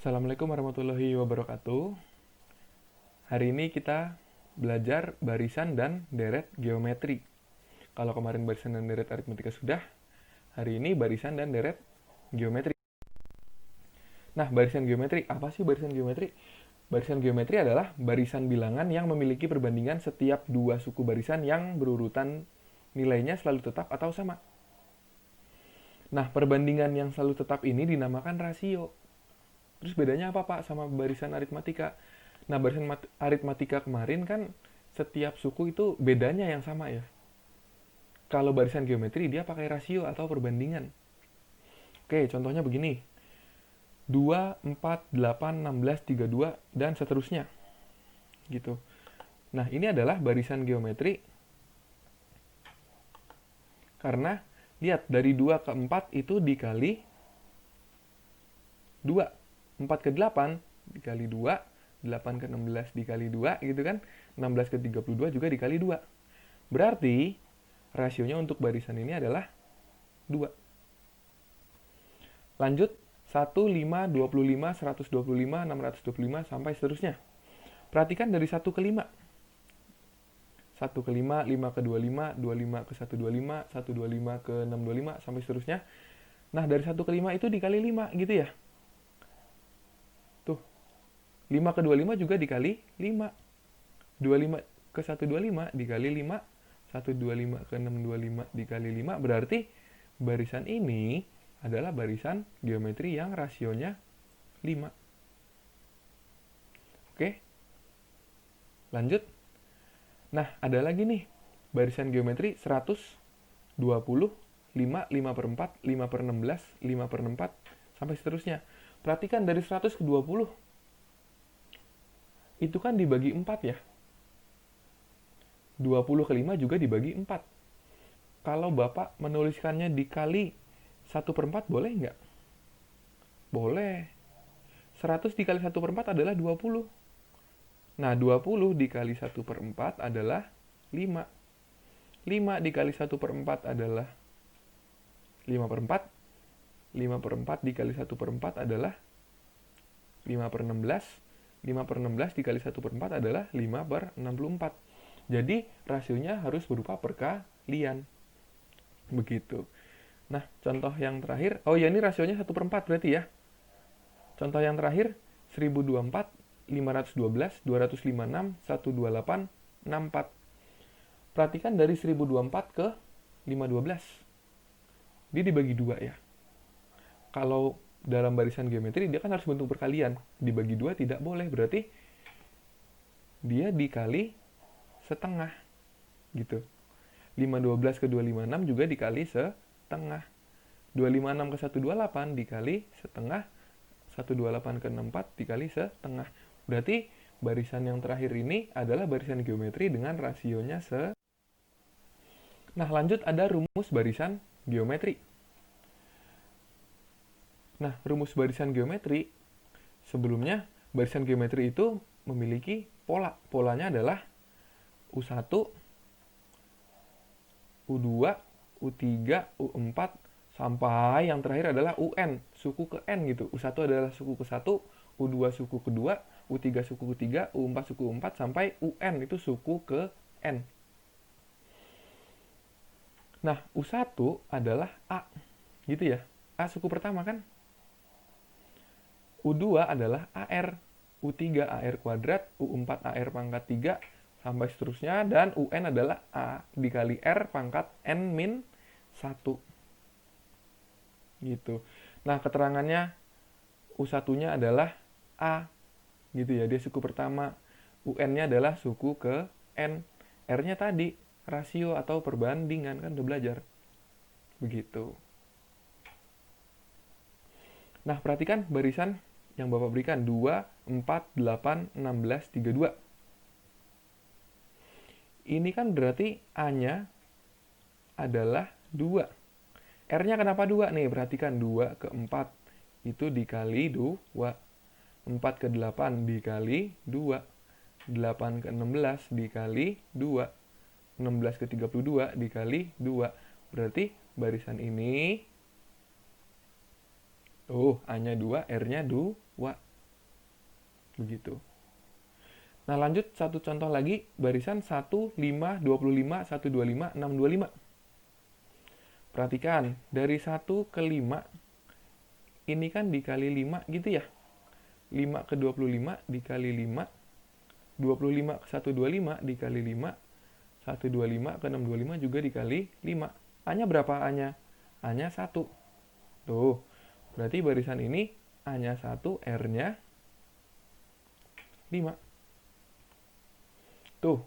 Assalamualaikum warahmatullahi wabarakatuh. Hari ini kita belajar barisan dan deret geometri. Kalau kemarin barisan dan deret aritmatika sudah, hari ini barisan dan deret geometri. Nah, barisan geometri, apa sih barisan geometri? Barisan geometri adalah barisan bilangan yang memiliki perbandingan setiap dua suku barisan yang berurutan nilainya selalu tetap atau sama. Nah, perbandingan yang selalu tetap ini dinamakan rasio. Terus bedanya apa Pak sama barisan aritmatika? Nah, barisan aritmatika kemarin kan setiap suku itu bedanya yang sama ya. Kalau barisan geometri dia pakai rasio atau perbandingan. Oke, contohnya begini. 2, 4, 8, 16, 32, dan seterusnya. Gitu. Nah, ini adalah barisan geometri karena lihat dari 2 ke 4 itu dikali 2. 4 ke 8 dikali 2, 8 ke 16 dikali 2 gitu kan. 16 ke 32 juga dikali 2. Berarti rasionya untuk barisan ini adalah 2. Lanjut, 1, 5, 25, 125, 625, sampai seterusnya. Perhatikan dari 1 ke 5. 1 ke 5, 5 ke 25, 25 ke 125, 125 ke 625, sampai seterusnya. Nah, dari 1 ke 5 itu dikali 5 gitu ya. Tuh, 5 ke 25 juga dikali 5. 25 ke 125 dikali 5, 125 ke 625 dikali 5, berarti barisan ini adalah barisan geometri yang rasionya 5. Oke, lanjut. Nah, ada lagi nih, barisan geometri 100, 20, 5, 5 per 4, 5 per 16, 5 per 4, sampai seterusnya. Perhatikan dari 100 ke 20, itu kan dibagi 4 ya. 20 ke 5 juga dibagi 4. Kalau Bapak menuliskannya dikali 1 per 4 boleh nggak? Boleh. 100 dikali 1 per 4 adalah 20. Nah, 20 dikali 1 per 4 adalah 5. 5 dikali 1 per 4 adalah 5 per 4. 5 per 4 dikali 1 per 4 adalah 5 per 16. 5 per 16 dikali 1 per 4 adalah 5 per 64. Jadi, rasionya harus berupa perkalian. Begitu. Nah, contoh yang terakhir. Oh ya, ini rasionya 1 per 4 berarti ya. Contoh yang terakhir, 1024, 512, 256, 128, 64. Perhatikan dari 1024 ke 512. Dia dibagi 2 ya. Kalau dalam barisan geometri, dia kan harus bentuk perkalian. Dibagi 2 tidak boleh, berarti dia dikali setengah. Gitu. 512 ke 256 juga dikali setengah. 256 ke 128 dikali setengah. 128 ke 64 dikali setengah. Berarti barisan yang terakhir ini adalah barisan geometri dengan rasionya Nah, lanjut ada rumus barisan geometri. Nah, rumus barisan geometri, sebelumnya barisan geometri itu memiliki pola. Polanya adalah U1, U2, U3, U4, sampai yang terakhir adalah UN, suku ke N gitu. U1 adalah suku ke-1, U2 suku ke-2, U3 suku ke-3, U4 suku ke-4, sampai UN itu suku ke N. Nah, U1 adalah A, gitu ya. A suku pertama kan. U2 adalah AR, U3 AR kuadrat, U4 AR pangkat 3, sampai seterusnya. Dan UN adalah A dikali R pangkat N min 1. Gitu. Nah, keterangannya U1-nya adalah A, gitu ya. Dia suku pertama. UN-nya adalah suku ke N. R-nya tadi rasio atau perbandingan, kan udah belajar. Begitu. Nah, perhatikan barisan yang Bapak berikan. 2, 4, 8, 16, 32. Ini kan berarti A-nya adalah 2. R-nya kenapa 2? Nih, perhatikan 2 ke 4 itu dikali 2. 4 ke 8 dikali 2. 8 ke 16 dikali 2. 16 ke 32 dikali 2. Berarti barisan ini A-nya 2, R-nya 2. Begitu. Nah, lanjut satu contoh lagi, barisan 1, 5, 25, 125, 625. Perhatikan, dari 1 ke 5, ini kan dikali 5 gitu ya. 5 ke 25 dikali 5, 25 ke 125 dikali 5, 125 ke 625 juga dikali 5. A-nya berapa A-nya? A-nya 1. Tuh, berarti barisan ini A-nya 1, R-nya 5. Tuh,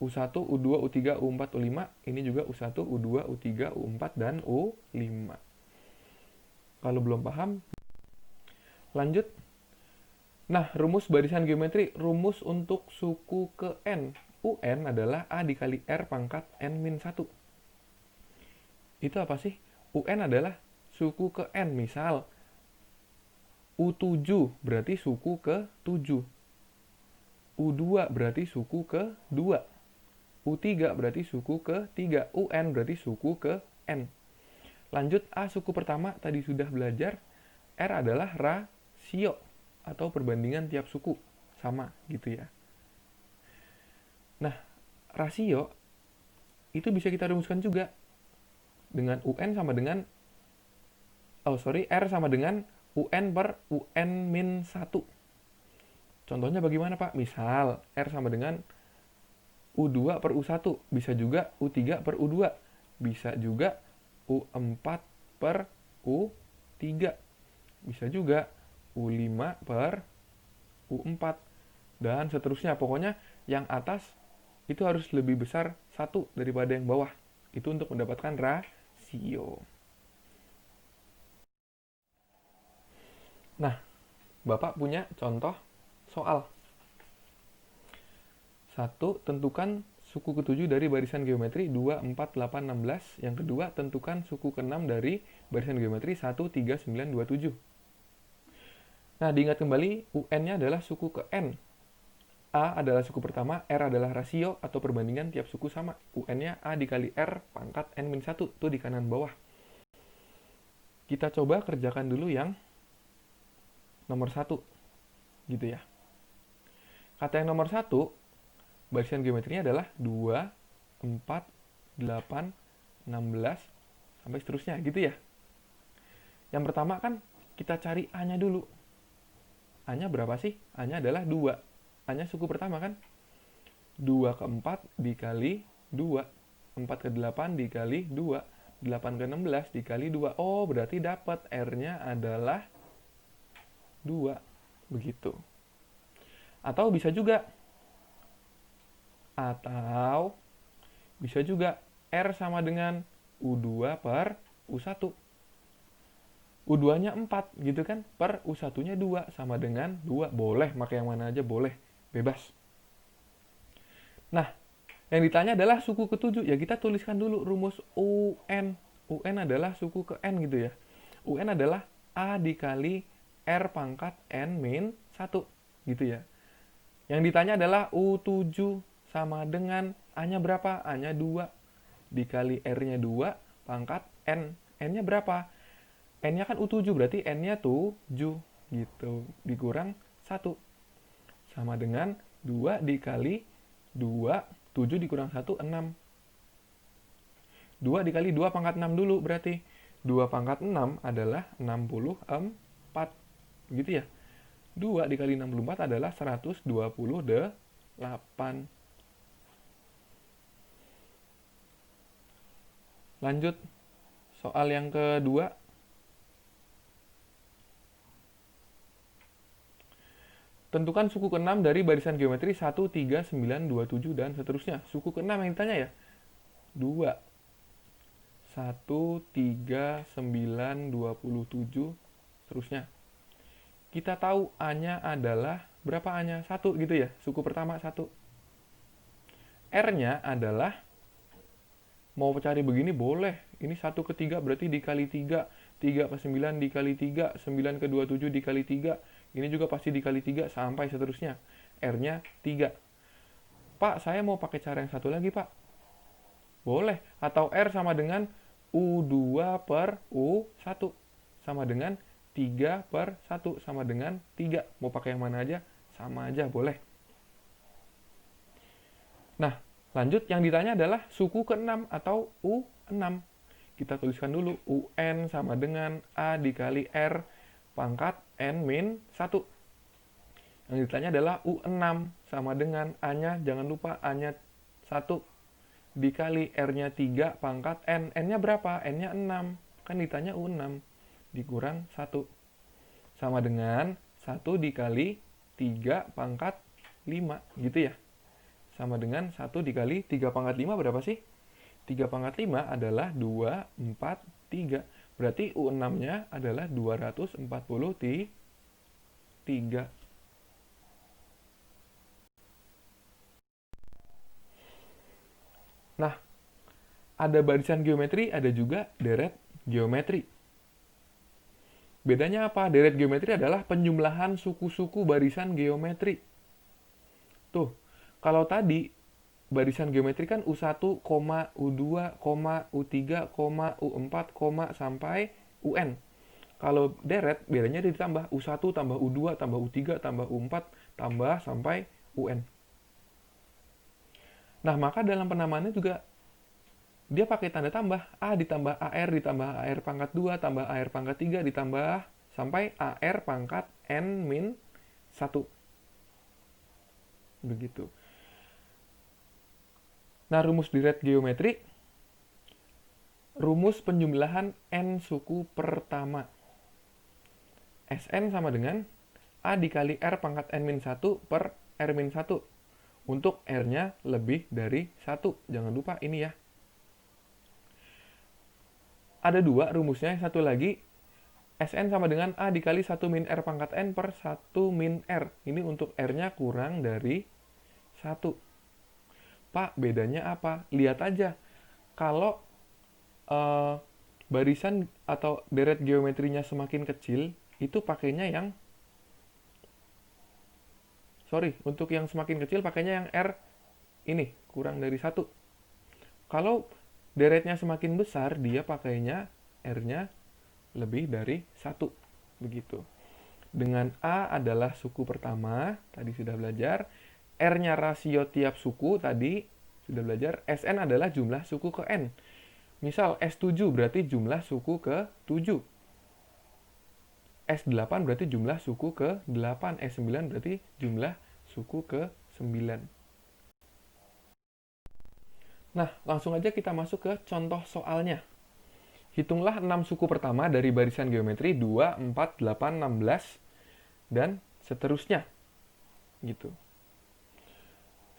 U1, U2, U3, U4, U5. Ini juga U1, U2, U3, U4, dan U5. Kalau belum paham, lanjut. Nah, rumus barisan geometri, rumus untuk suku ke N. UN adalah A dikali R pangkat N-1. Itu apa sih? UN adalah suku ke N. Misal, U7 berarti suku ke 7. U2 berarti suku ke 2. U3 berarti suku ke 3. UN berarti suku ke N. Lanjut, A suku pertama tadi sudah belajar. R adalah rasio atau perbandingan tiap suku. Sama gitu ya. Nah, rasio itu bisa kita rumuskan juga dengan UN sama dengan R sama dengan UN per UN min 1. Contohnya bagaimana Pak? Misal R sama dengan U2 per U1, bisa juga U3 per U2, bisa juga U4 per U3, bisa juga U5 per U4, dan seterusnya. Pokoknya yang atas itu harus lebih besar 1 daripada yang bawah. Itu untuk mendapatkan rasio. Nah, Bapak punya contoh soal. 1. Tentukan suku ke-7 dari barisan geometri 2, 4, 8, 16. Yang kedua, tentukan suku ke-6 dari barisan geometri 1, 3, 9, 2, 7. Nah, diingat kembali, UN-nya adalah suku ke N. A adalah suku pertama, R adalah rasio atau perbandingan tiap suku sama. UN-nya A dikali R pangkat N-1, itu di kanan bawah. Kita coba kerjakan dulu yang nomor 1. Gitu ya. Kata yang nomor 1, barisan geometrinya adalah 2, 4, 8, 16, sampai seterusnya gitu ya. Yang pertama kan kita cari A-nya dulu. A-nya berapa sih? A-nya adalah 2. A-nya suku pertama kan? 2 ke 4 dikali 2. 4 ke 8 dikali 2. 8 ke 16 dikali 2. Oh, berarti dapat R-nya adalah 2. Begitu. Atau bisa juga R sama dengan U2 per U1. U2-nya 4 gitu kan, per U1-nya 2 sama dengan 2. Boleh, pakai yang mana aja boleh, bebas. Nah, yang ditanya adalah suku ke-7. Ya kita tuliskan dulu rumus UN. UN adalah suku ke N gitu ya. UN adalah A dikali R pangkat N min 1 gitu ya. Yang ditanya adalah U7 sama dengan A-nya berapa? A-nya 2 dikali R-nya 2 pangkat N. N-nya berapa? N-nya kan U7, berarti N-nya 7 gitu. Dikurang 1 sama dengan 2 dikali 2, 7 dikurang 1, 6. 2 dikali 2 pangkat 6 dulu berarti. 2 pangkat 6 adalah 64. Gitu ya. 2 dikali 64 adalah 128. Lanjut, soal yang kedua. Tentukan suku ke-6 dari barisan geometri 1, 3, 9, 2, 7, dan seterusnya. Suku ke-6 yang ditanya ya? 2. 1, 3, 9, 27, seterusnya. Kita tahu A-nya adalah, berapa A-nya? 1 gitu ya, suku pertama 1. R-nya adalah, mau cari begini boleh, ini 1 ke 3 berarti dikali 3, 3 ke 9 dikali 3, 9 ke 27 dikali 3, ini juga pasti dikali 3 sampai seterusnya. R-nya 3. Pak, saya mau pakai cara yang satu lagi, Pak. Boleh, atau R sama dengan U2 per U1 sama dengan 3 per 1 sama dengan 3. Mau pakai yang mana aja, sama aja, boleh. Nah, lanjut yang ditanya adalah suku ke-6 atau U6. Kita tuliskan dulu, UN sama dengan A dikali R pangkat N min 1. Yang ditanya adalah U6 sama dengan A-nya, jangan lupa A-nya 1 dikali R-nya 3 pangkat N. N-nya berapa? N-nya 6. Kan ditanya U6 dikurang 1. Sama dengan 1 dikali 3 pangkat 5. Gitu ya. Sama dengan 1 dikali 3 pangkat 5 berapa sih? 3 pangkat 5 adalah 2, 4, 3. Berarti U6-nya adalah 243. Nah, ada barisan geometri, ada juga deret geometri. Bedanya apa? Deret geometri adalah penjumlahan suku-suku barisan geometri. Tuh, kalau tadi barisan geometri kan U1, U2, U3, U4, sampai UN. Kalau deret, bedanya ditambah U1 tambah U2 tambah U3 tambah U4 tambah sampai UN. Nah, maka dalam penamaannya juga dia pakai tanda tambah. A ditambah AR ditambah AR pangkat 2 tambah AR pangkat 3 ditambah sampai AR pangkat N min 1. Begitu. Nah, rumus deret geometri, rumus penjumlahan N suku pertama. Sn sama dengan A dikali R pangkat N min 1 per R min 1. Untuk R-nya lebih dari 1. Jangan lupa ini ya. Ada dua rumusnya, satu lagi Sn sama dengan A dikali 1 min R pangkat N per 1 min R. Ini untuk R-nya kurang dari 1. Pak, bedanya apa? Lihat aja. Kalau barisan atau deret geometrinya semakin kecil, itu pakainya yang untuk yang semakin kecil pakainya yang R ini, kurang dari 1. Kalau deretnya semakin besar, dia pakainya R-nya lebih dari 1. Begitu. Dengan A adalah suku pertama, tadi sudah belajar. R-nya rasio tiap suku, tadi sudah belajar. Sn adalah jumlah suku ke N. Misal S7 berarti jumlah suku ke 7. S8 berarti jumlah suku ke 8. S9 berarti jumlah suku ke 9. Nah, langsung aja kita masuk ke contoh soalnya. Hitunglah 6 suku pertama dari barisan geometri 2, 4, 8, 16, dan seterusnya. Gitu.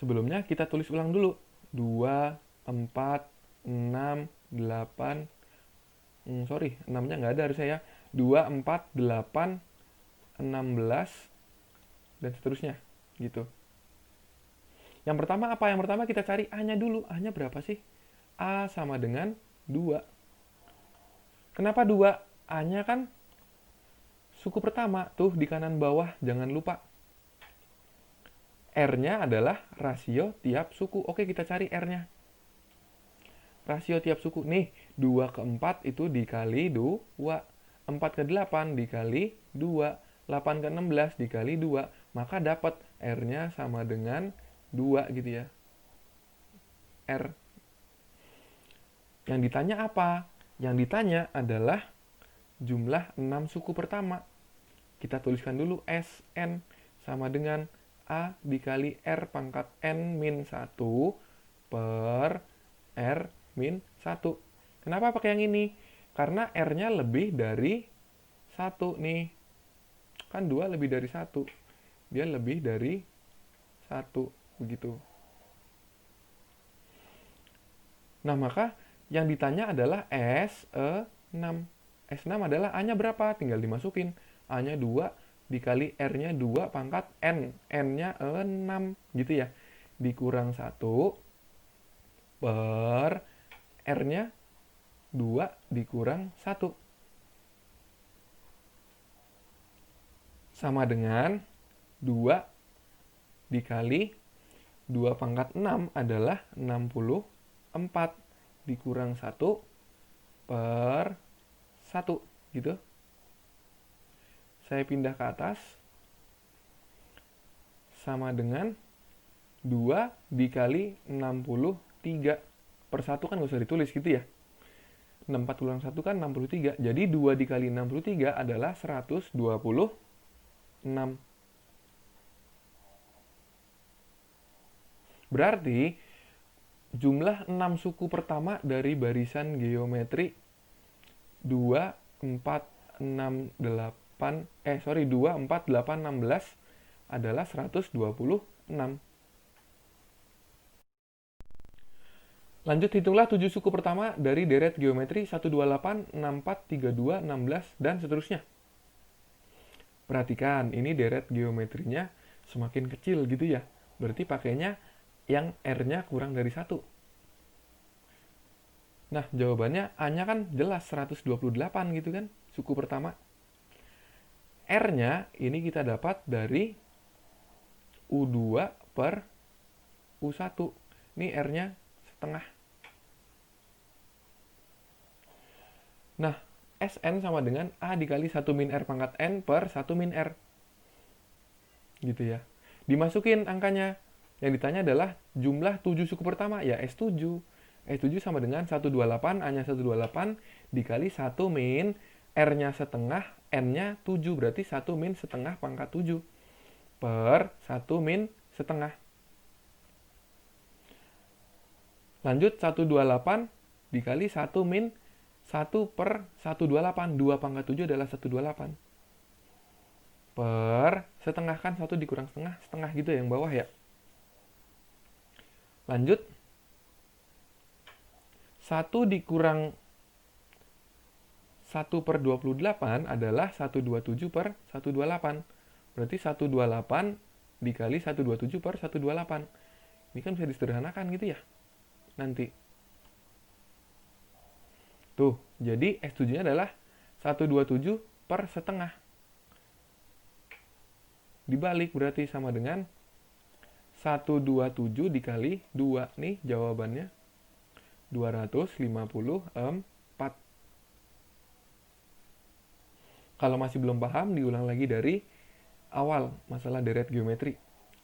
Sebelumnya kita tulis ulang dulu. 2, 4, 6, 8, 6-nya nggak ada harusnya ya. 2, 4, 8, 16, dan seterusnya. Gitu. Yang pertama apa? Yang pertama kita cari A-nya dulu. A-nya berapa sih? A sama dengan 2. Kenapa 2? A-nya kan suku pertama. Tuh di kanan bawah, jangan lupa. R-nya adalah rasio tiap suku. Oke, kita cari R-nya. Rasio tiap suku. Nih, 2 ke 4 itu dikali 2. 4 ke 8 dikali 2. 8 ke 16 dikali 2. Maka dapat R-nya sama dengan 2 gitu ya. R. Yang ditanya apa? Yang ditanya adalah jumlah 6 suku pertama. Kita tuliskan dulu Sn sama dengan A dikali R pangkat N min 1 per R min 1. Kenapa pakai yang ini? Karena R-nya lebih dari 1 nih. Kan 2 lebih dari 1. Dia lebih dari 1. Begitu. Nah, maka yang ditanya adalah S6. S6 adalah A-nya berapa? Tinggal dimasukin. A-nya 2 dikali R-nya 2 pangkat N. N-nya 6. Gitu ya. Dikurang 1 per R-nya 2 dikurang 1. Sama dengan 2 dikali 2 pangkat 6 adalah 64 dikurang 1 per 1 gitu. saya pindah ke atas, sama dengan 2 dikali 63. Per 1 kan nggak usah ditulis gitu ya. 64 kurang 1 kan 63. Jadi 2 dikali 63 adalah 126. Berarti jumlah 6 suku pertama dari barisan geometri 2, 4, 6, 8, 2, 4, 8, 16 adalah 126. Lanjut, hitunglah 7 suku pertama dari deret geometri 128, 64, 32, 16, dan seterusnya. Perhatikan, ini deret geometrinya semakin kecil gitu ya. Berarti pakainya yang R-nya kurang dari 1. Nah, jawabannya A-nya kan jelas 128 gitu kan, suku pertama. R-nya ini kita dapat dari U2 per U1. Ini R-nya setengah. Nah, Sn sama dengan A dikali 1 min R pangkat N per 1 min R. Gitu ya. Dimasukin angkanya. Yang ditanya adalah jumlah 7 suku pertama, ya S7. S7 sama dengan 128, A-nya 128, dikali 1 min, R-nya setengah, N-nya 7. Berarti 1 min setengah pangkat 7. Per 1 min setengah. Lanjut, 128 dikali 1 min 1 per 128. 2 pangkat 7 adalah 128. Per setengah kan 1 dikurang setengah, setengah gitu yang bawah ya. Lanjut, 1 dikurang 1 per 28 adalah 127 per 128. Berarti 128 dikali 127 per 128. Ini kan bisa disederhanakan gitu ya. Nanti. Tuh, jadi S7-nya adalah 127 per setengah. Dibalik berarti sama dengan 127 dikali 2. Nih jawabannya 254. Kalau masih belum paham, diulang lagi dari awal masalah deret geometri.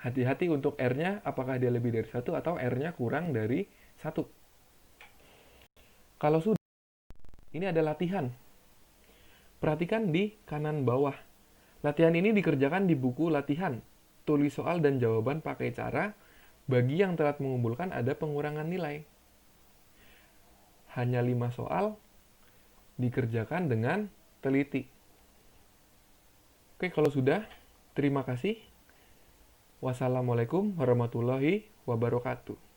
Hati-hati untuk R-nya, apakah dia lebih dari 1 atau R-nya kurang dari 1. Kalau sudah, ini ada latihan. Perhatikan di kanan bawah. Latihan ini dikerjakan di buku latihan. Tulis soal dan jawaban pakai cara, bagi yang telat mengumpulkan ada pengurangan nilai. Hanya 5 soal, dikerjakan dengan teliti. Oke, kalau sudah, terima kasih. Wassalamualaikum warahmatullahi wabarakatuh.